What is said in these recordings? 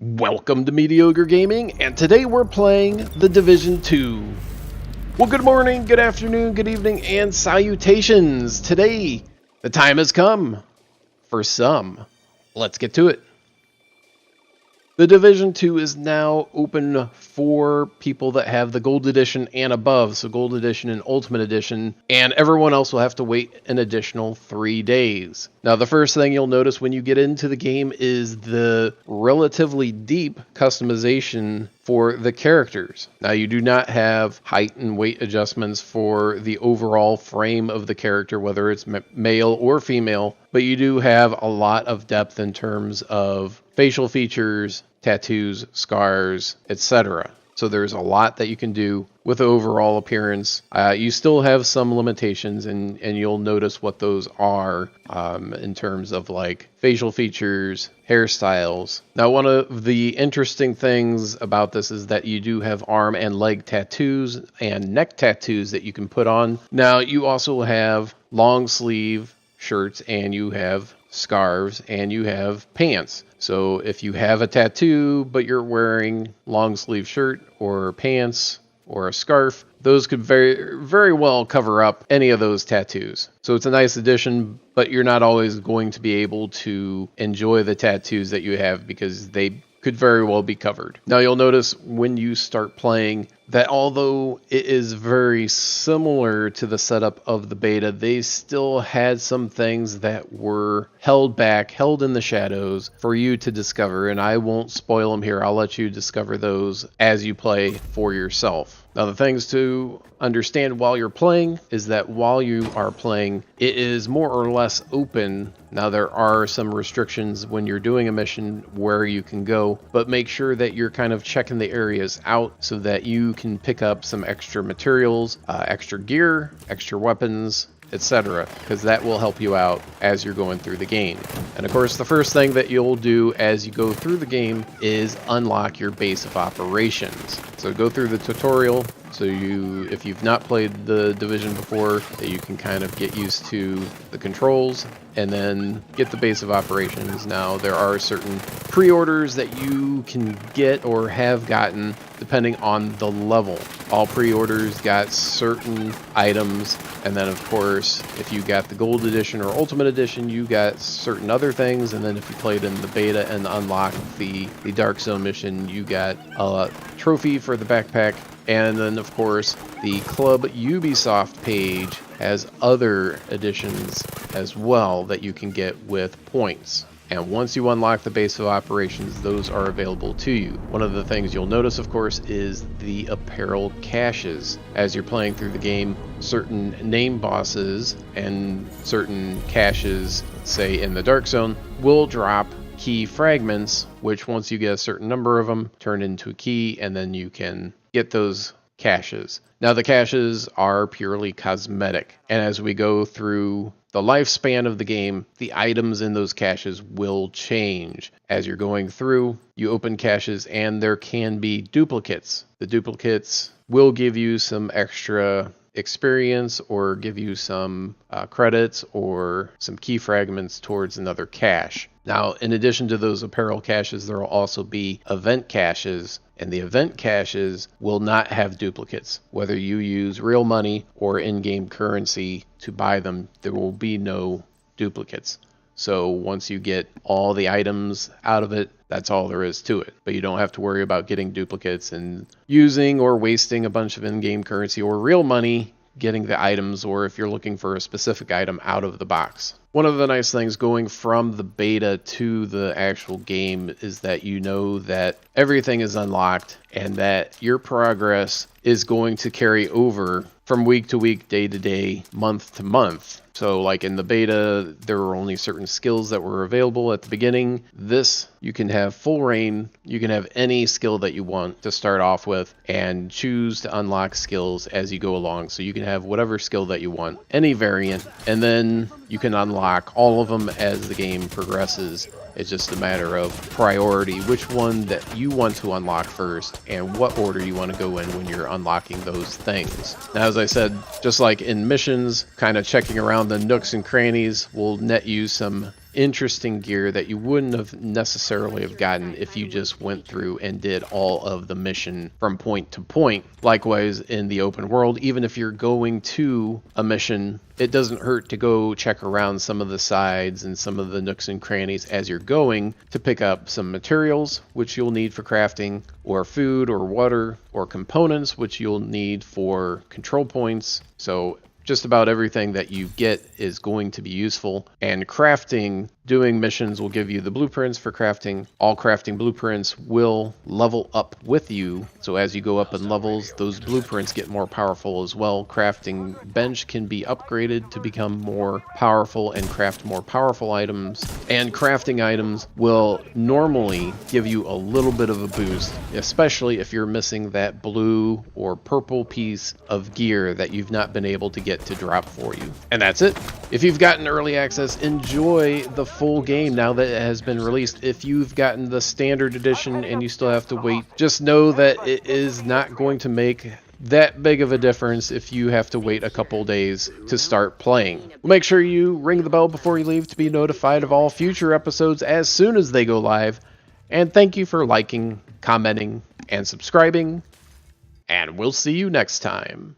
Welcome to Mediocre Gaming, and today we're playing The Division 2. Well, good morning, good afternoon, good evening, and salutations! Today, the time has come for some. Let's get to it. The Division 2 is now open for people that have the Gold Edition and above, so Gold Edition and Ultimate Edition, and everyone else will have to wait an additional 3 days. Now, the first thing you'll notice when you get into the game is the relatively deep customization for the characters. Now, you do not have height and weight adjustments for the overall frame of the character, whether it's male or female, but you do have a lot of depth in terms of facial features, tattoos, scars, etc. So there's a lot that you can do with the overall appearance. You still have some limitations, and you'll notice what those are in terms of like facial features, hairstyles. Now, one of the interesting things about this is that you do have arm and leg tattoos and neck tattoos that you can put on. Now, you also have long sleeve shirts, and you have scarves, and you have pants. So if you have a tattoo but you're wearing long sleeve shirt or pants or a scarf, those could very well cover up any of those tattoos. So it's a nice addition, but you're not always going to be able to enjoy the tattoos that you have because they could very well be covered. Now, you'll notice when you start playing that although it is very similar to the setup of the beta, they still had some things that were held back, held in the shadows for you to discover, and I won't spoil them here. I'll let you discover those as you play for yourself. Now, the things to understand while you're playing is that while you are playing, it is more or less open. Now, there are some restrictions when you're doing a mission where you can go, but make sure that you're kind of checking the areas out so that you can pick up some extra materials, extra gear, extra weapons, etc., because that will help you out as you're going through the game. And of course, the first thing that you'll do as you go through the game is unlock your base of operations. So go through the tutorial, so if you've not played the Division before, that you can kind of get used to the controls and then get the base of operations. Now, there are certain pre-orders that you can get or have gotten depending on the level. All pre-orders got certain items, and then of course, if you got the Gold Edition or Ultimate Edition, you got certain other things, and then if you played in the beta and unlocked the Dark Zone mission, you got a trophy for the backpack. And then, of course, the Club Ubisoft page has other editions as well that you can get with points. And once you unlock the base of operations, those are available to you. One of the things you'll notice, of course, is the apparel caches. As you're playing through the game, certain name bosses and certain caches, say in the Dark Zone, will drop key fragments, which once you get a certain number of them, turn into a key, and then you can get those caches. Now, the caches are purely cosmetic, and as we go through the lifespan of the game, the items in those caches will change. As you're going through, you open caches, and there can be duplicates. The duplicates will give you some extra experience or give you some credits or some key fragments towards another cache. Now, in addition to those apparel caches, there will also be event caches, and the event caches will not have duplicates. Whether you use real money or in-game currency to buy them, there will be no duplicates. So once you get all the items out of it, that's all there is to it. But you don't have to worry about getting duplicates and using or wasting a bunch of in-game currency or real money getting the items, or if you're looking for a specific item out of the box. One of the nice things going from the beta to the actual game is that you know that everything is unlocked and that your progress is going to carry over from week to week, day to day, month to month. So like in the beta, there were only certain skills that were available at the beginning. This, you can have full reign. You can have any skill that you want to start off with and choose to unlock skills as you go along. So you can have whatever skill that you want, any variant, and then you can unlock all of them as the game progresses. It's just a matter of priority, which one that you want to unlock first and what order you want to go in when you're unlocking those things. Now, as I said, just like in missions, kind of checking around the nooks and crannies will net you some interesting gear that you wouldn't have necessarily have gotten if you just went through and did all of the mission from point to point. Likewise, in the open world, even if you're going to a mission, it doesn't hurt to go check around some of the sides and some of the nooks and crannies as you're going to pick up some materials, which you'll need for crafting, or food or water, or components, which you'll need for control points. So just about everything that you get is going to be useful. And crafting, doing missions will give you the blueprints for crafting. All crafting blueprints will level up with you. So as you go up in levels, those blueprints get more powerful as well. Crafting bench can be upgraded to become more powerful and craft more powerful items. And crafting items will normally give you a little bit of a boost, especially if you're missing that blue or purple piece of gear that you've not been able to get to drop for you. And that's it. If you've gotten early access, enjoy the full game now that it has been released. If you've gotten the standard edition and you still have to wait, just know that it is not going to make that big of a difference if you have to wait a couple days to start playing. Make sure you ring the bell before you leave to be notified of all future episodes as soon as they go live. And thank you for liking, commenting, and subscribing. And we'll see you next time.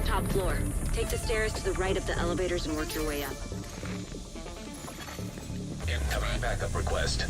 Top floor. Take the stairs to the right of the elevators and work your way up. Incoming backup request.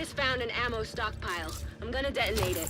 just found an ammo stockpile. I'm gonna detonate it.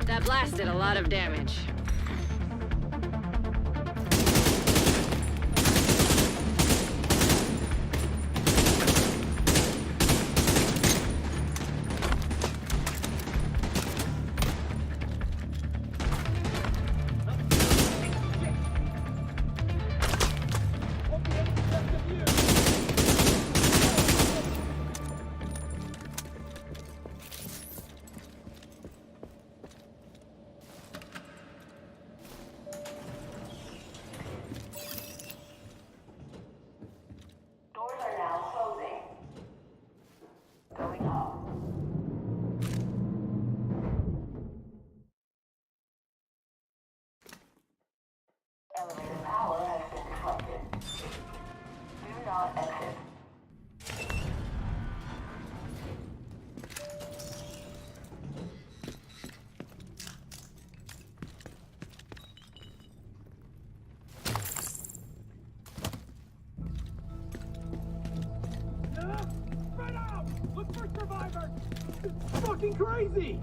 That blast did a lot of damage. Elevator power has been disrupted. Do not exit. Spread out! Look for survivors! It's fucking crazy!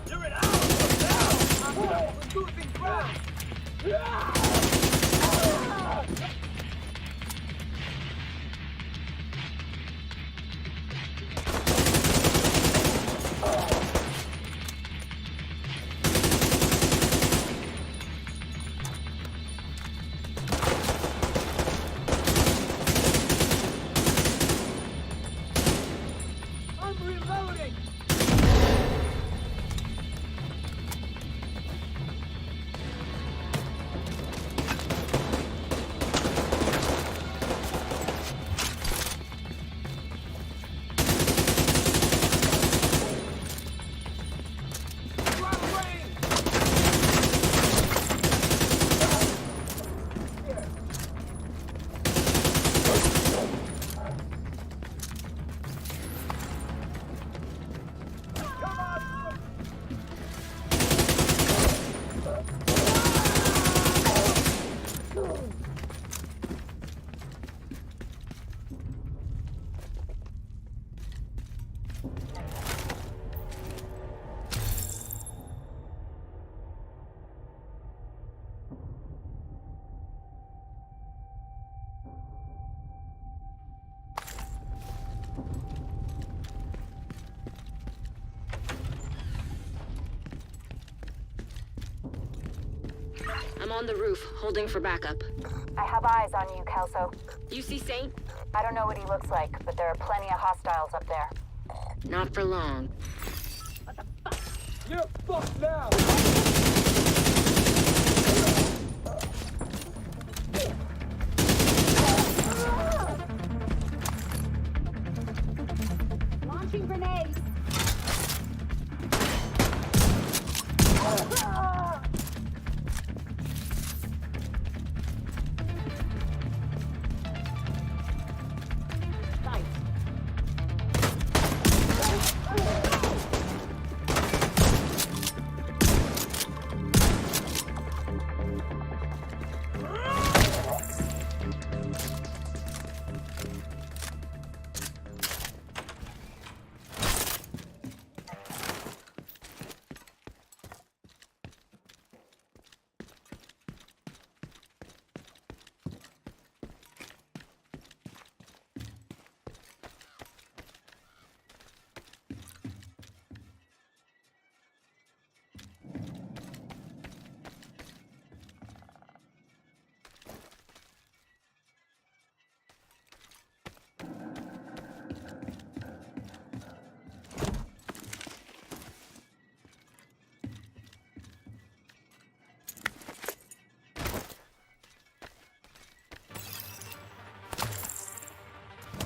You're it out! Now! We're moving ground! I'm reloading! Run away! Come on! I'm on the roof, holding for backup. I have eyes on you, Kelso. You see Saint? I don't know what he looks like, but there are plenty of hostiles up there. Not for long. You're fucked now! Launching grenades!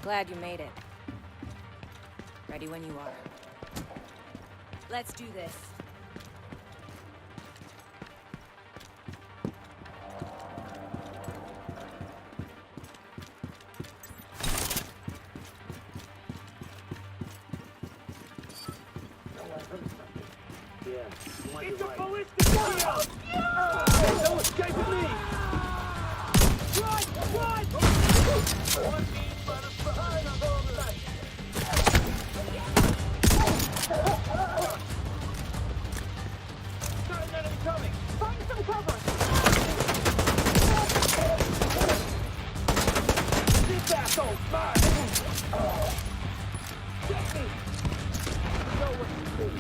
Glad you made it. Ready when you are. Let's do this. It's a ballistic gun! There's no escaping me! Run! Run! One team behind us all night. Got an enemy coming! Find some cover! This asshole's mine! Get me! You know what you do.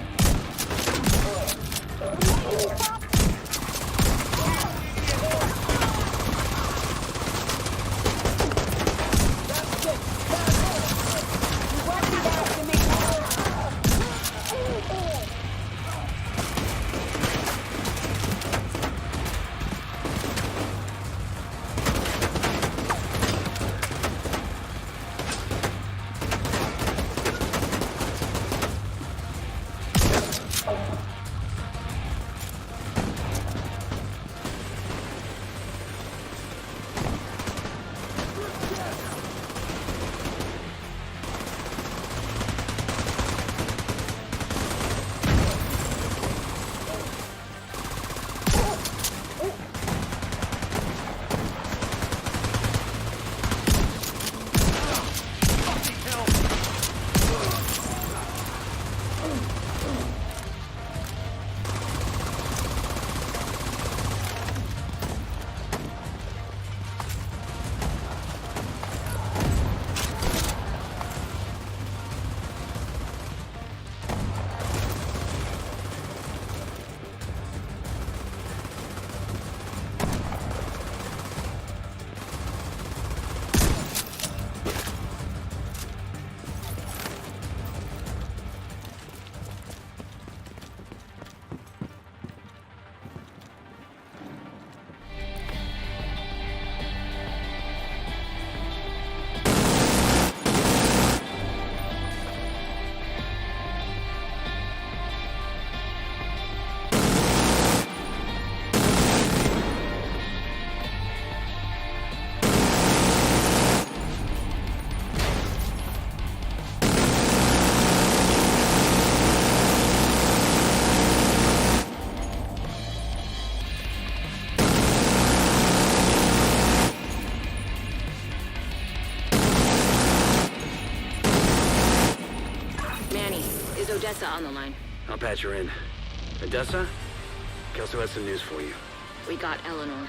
Odessa on the line. I'll patch her in. Odessa? Kelso has some news for you. We got Eleanor.